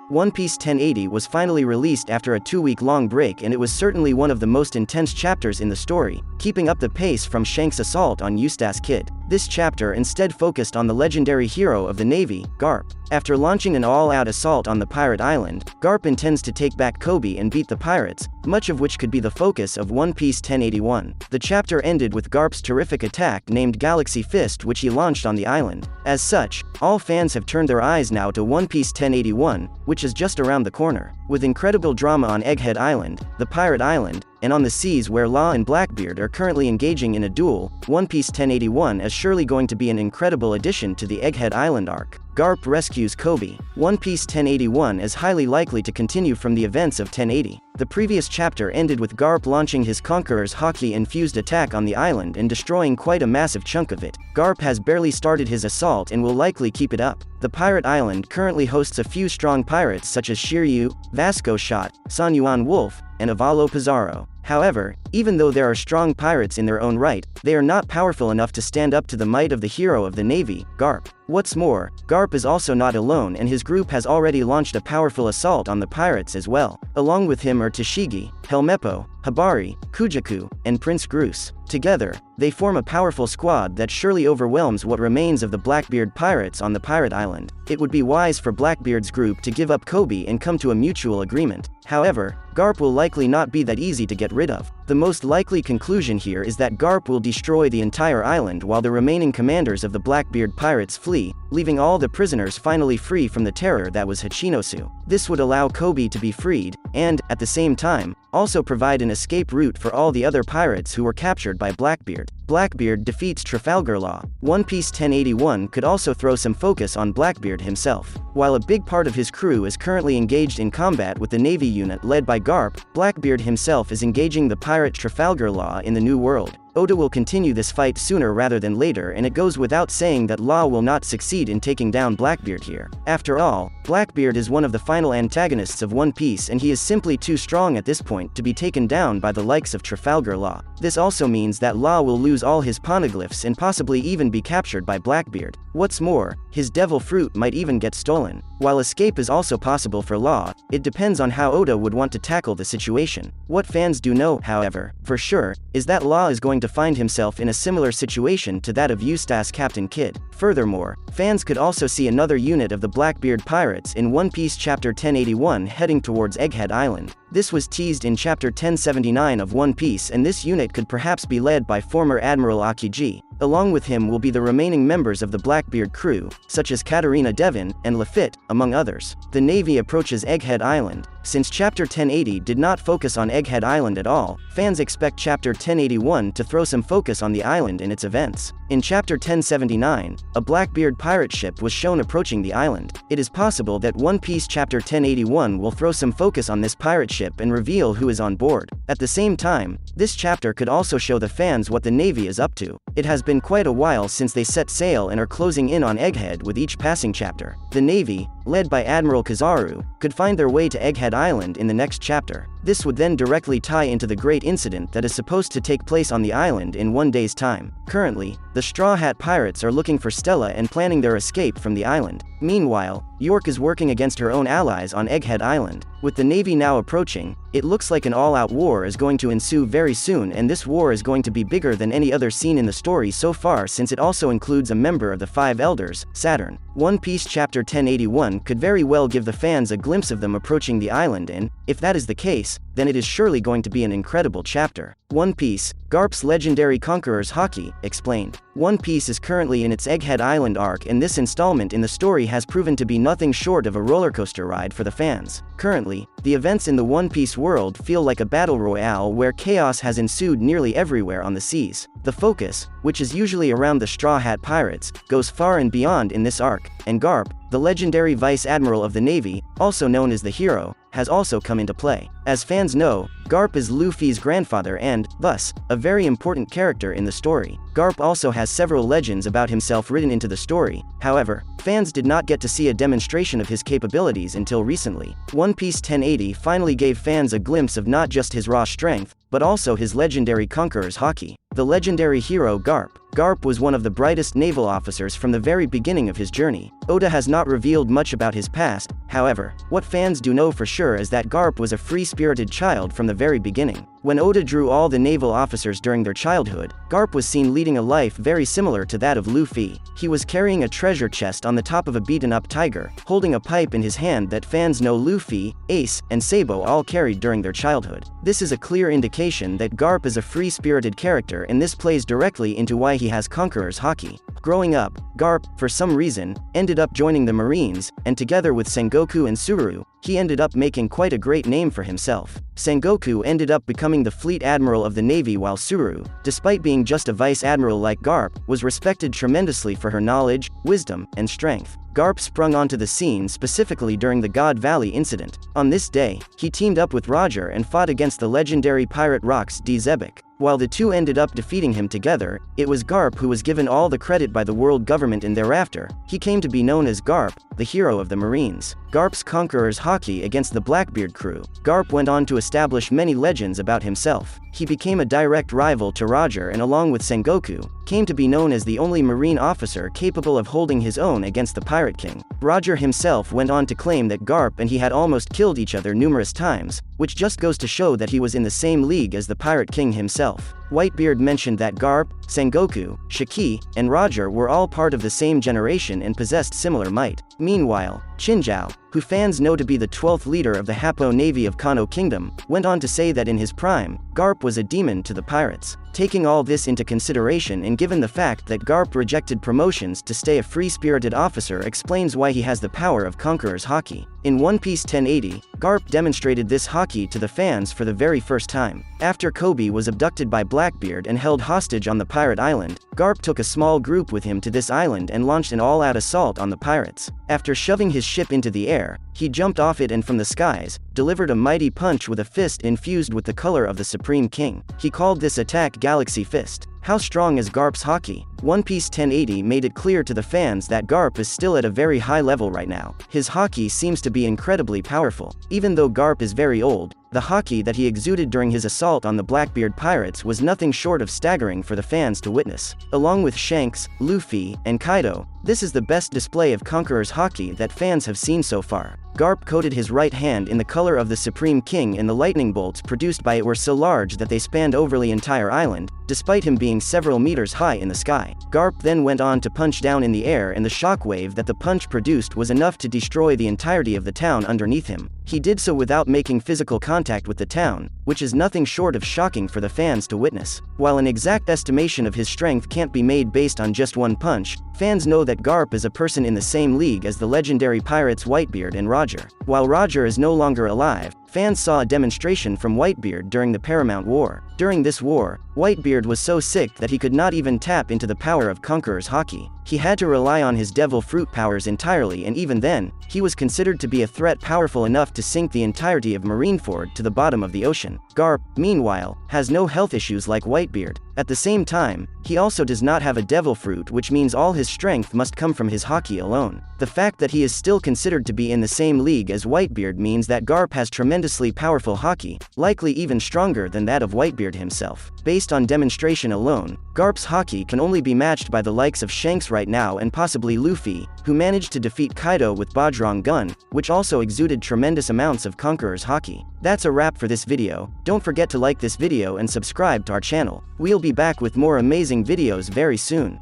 One Piece 1080 was finally released after a 2-week-long break, and it was certainly one of the most intense chapters in the story, keeping up the pace from Shanks' assault on Eustace Kid. This chapter instead focused on the legendary hero of the Navy, Garp. After launching an all-out assault on the pirate island, Garp intends to take back Kobe and beat the pirates, much of which could be the focus of One Piece 1081. The chapter ended with Garp's terrific attack named Galaxy Fist, which he launched on the island. As such, all fans have turned their eyes now to One Piece 1081, which is just around the corner. With incredible drama on Egghead Island, the pirate island, and on the seas where Law and Blackbeard are currently engaging in a duel, One Piece 1081 is surely going to be an incredible addition to the Egghead Island arc. Garp rescues Kobe. One Piece 1081 is highly likely to continue from the events of 1080. The previous chapter ended with Garp launching his Conquerors hockey-infused attack on the island and destroying quite a massive chunk of it. Garp has barely started his assault and will likely keep it up. The pirate island currently hosts a few strong pirates such as Shiryu, Vasco Shot, San Yuan Wolf, and Avalo Pizarro. However, even though there are strong pirates in their own right, they are not powerful enough to stand up to the might of the hero of the Navy, Garp. What's more, Garp is also not alone, and his group has already launched a powerful assault on the pirates as well. Along with him are Tashigi, Helmeppo, Habari, Kujaku, and Prince Groose. Together, they form a powerful squad that surely overwhelms what remains of the Blackbeard pirates on the pirate island. It would be wise for Blackbeard's group to give up Kobe and come to a mutual agreement. However, Garp will likely not be that easy to get rid of. The most likely conclusion here is that Garp will destroy the entire island while the remaining commanders of the Blackbeard pirates flee, leaving all the prisoners finally free from the terror that was Hachinosu. This would allow Kobe to be freed, and, at the same time, also provide an escape route for all the other pirates who were captured by Blackbeard. Blackbeard defeats Trafalgar Law. One Piece 1081 could also throw some focus on Blackbeard himself. While a big part of his crew is currently engaged in combat with the Navy unit led by Garp, Blackbeard himself is engaging the pirate Trafalgar Law in the New World. Oda will continue this fight sooner rather than later, and it goes without saying that Law will not succeed in taking down Blackbeard here. After all, Blackbeard is one of the final antagonists of One Piece, and he is simply too strong at this point to be taken down by the likes of Trafalgar Law. This also means that Law will lose all his poneglyphs and possibly even be captured by Blackbeard. What's more, his devil fruit might even get stolen. While escape is also possible for Law, it depends on how Oda would want to tackle the situation. What fans do know, however, for sure, is that Law is going to find himself in a similar situation to that of Eustace Captain Kidd. Furthermore, fans could also see another unit of the Blackbeard pirates in One Piece Chapter 1081 heading towards Egghead Island. This was teased in Chapter 1079 of One Piece, and this unit could perhaps be led by former Admiral Akiji. Along with him will be the remaining members of the Blackbeard crew, such as Katarina Devon and Lafitte, among others. The Navy approaches Egghead Island. Since Chapter 1080 did not focus on Egghead Island at all, fans expect Chapter 1081 to throw some focus on the island and its events. In Chapter 1079, a Blackbeard pirate ship was shown approaching the island. It is possible that One Piece Chapter 1081 will throw some focus on this pirate ship and reveal who is on board. At the same time, this chapter could also show the fans what the Navy is up to. It has been quite a while since they set sail and are closing in on Egghead with each passing chapter. The Navy, led by Admiral Kizaru, could find their way to Egghead Island in the next chapter. This would then directly tie into the great incident that is supposed to take place on the island in one day's time. Currently, the Straw Hat Pirates are looking for Stella and planning their escape from the island. Meanwhile, York is working against her own allies on Egghead Island. With the Navy now approaching, it looks like an all-out war is going to ensue very soon, and this war is going to be bigger than any other seen in the story so far, since it also includes a member of the Five Elders, Saturn. One Piece Chapter 1081 could very well give the fans a glimpse of them approaching the island, and, if that is the case, then it is surely going to be an incredible chapter. One Piece, Garp's legendary Conquerors hockey, explained. One Piece is currently in its Egghead Island arc, and this installment in the story has proven to be nothing short of a rollercoaster ride for the fans. Currently, the events in the One Piece world feel like a battle royale where chaos has ensued nearly everywhere on the seas. The focus, which is usually around the Straw Hat Pirates, goes far and beyond in this arc, and Garp, the legendary Vice Admiral of the Navy, also known as the Hero, has also come into play. As fans know, Garp is Luffy's grandfather and, thus, a very important character in the story. Garp also has several legends about himself written into the story. However, fans did not get to see a demonstration of his capabilities until recently. One Piece 1080 finally gave fans a glimpse of not just his raw strength, but also his legendary Conquerors hockey. The legendary hero Garp, Garp was one of the brightest naval officers from the very beginning of his journey. Oda has not revealed much about his past, however, what fans do know for sure is that Garp was a free-spirited child from the very beginning. When Oda drew all the naval officers during their childhood, Garp was seen leading a life very similar to that of Luffy. He was carrying a treasure chest on the top of a beaten-up tiger, holding a pipe in his hand that fans know Luffy, Ace, and Sabo all carried during their childhood. This is a clear indication that Garp is a free-spirited character, and this plays directly into why he has Conquerors haki. Growing up, Garp, for some reason, ended up joining the Marines, and together with Sengoku and Tsuru, he ended up making quite a great name for himself. Sengoku ended up becoming the fleet admiral of the Navy, while Tsuru, despite being just a vice admiral like Garp, was respected tremendously for her knowledge, wisdom, and strength. Garp sprung onto the scene specifically during the God Valley incident. On this day, he teamed up with Roger and fought against the legendary pirate Rox D. Zebek. While the two ended up defeating him together, it was Garp who was given all the credit by the world government, and thereafter, he came to be known as Garp, the hero of the Marines. Garp's Conquerors haki against the Blackbeard crew. Garp went on to establish many legends about himself. He became a direct rival to Roger and, along with Sengoku, came to be known as the only Marine officer capable of holding his own against the Pirate King. Roger himself went on to claim that Garp and he had almost killed each other numerous times, which just goes to show that he was in the same league as the Pirate King himself. Whitebeard mentioned that Garp, Sengoku, Shiki, and Roger were all part of the same generation and possessed similar might. Meanwhile, Chinzhou, who fans know to be the 12th leader of the Happo Navy of Kano Kingdom, went on to say that in his prime, Garp was a demon to the pirates. Taking all this into consideration and given the fact that Garp rejected promotions to stay a free-spirited officer explains why he has the power of Conquerors haki. In One Piece 1080, Garp demonstrated this haki to the fans for the very first time. After Kobe was abducted by Blackbeard and held hostage on the pirate island, Garp took a small group with him to this island and launched an all-out assault on the pirates. After shoving his ship into the air, he jumped off it and from the skies, delivered a mighty punch with a fist infused with the color of the Supreme King. He called this attack Galaxy Fist. How strong is Garp's haki? One Piece 1080 made it clear to the fans that Garp is still at a very high level right now. His haki seems to be incredibly powerful. Even though Garp is very old, the haki that he exuded during his assault on the Blackbeard pirates was nothing short of staggering for the fans to witness. Along with Shanks, Luffy, and Kaido, this is the best display of Conqueror's haki that fans have seen so far. Garp coated his right hand in the color of the Supreme King, and the lightning bolts produced by it were so large that they spanned over the entire island, despite him being several meters high in the sky. Garp then went on to punch down in the air, and the shockwave that the punch produced was enough to destroy the entirety of the town underneath him. He did so without making physical contact with the town, which is nothing short of shocking for the fans to witness. While an exact estimation of his strength can't be made based on just one punch, fans know that Garp is a person in the same league as the legendary pirates Whitebeard and Roger. While Roger is no longer alive, fans saw a demonstration from Whitebeard during the Paramount War. During this war, Whitebeard was so sick that he could not even tap into the power of Conqueror's haki. He had to rely on his devil fruit powers entirely, and even then, he was considered to be a threat powerful enough to sink the entirety of Marineford to the bottom of the ocean. Garp, meanwhile, has no health issues like Whitebeard. At the same time, he also does not have a devil fruit, which means all his strength must come from his haki alone. The fact that he is still considered to be in the same league as Whitebeard means that Garp has tremendously powerful haki, likely even stronger than that of Whitebeard himself. Based on demonstration alone, Garp's haki can only be matched by the likes of Shanks right now and possibly Luffy, who managed to defeat Kaido with Bajrang Gun, which also exuded tremendous amounts of Conqueror's haki. That's a wrap for this video. Don't forget to like this video and subscribe to our channel. We'll be back with more amazing videos very soon.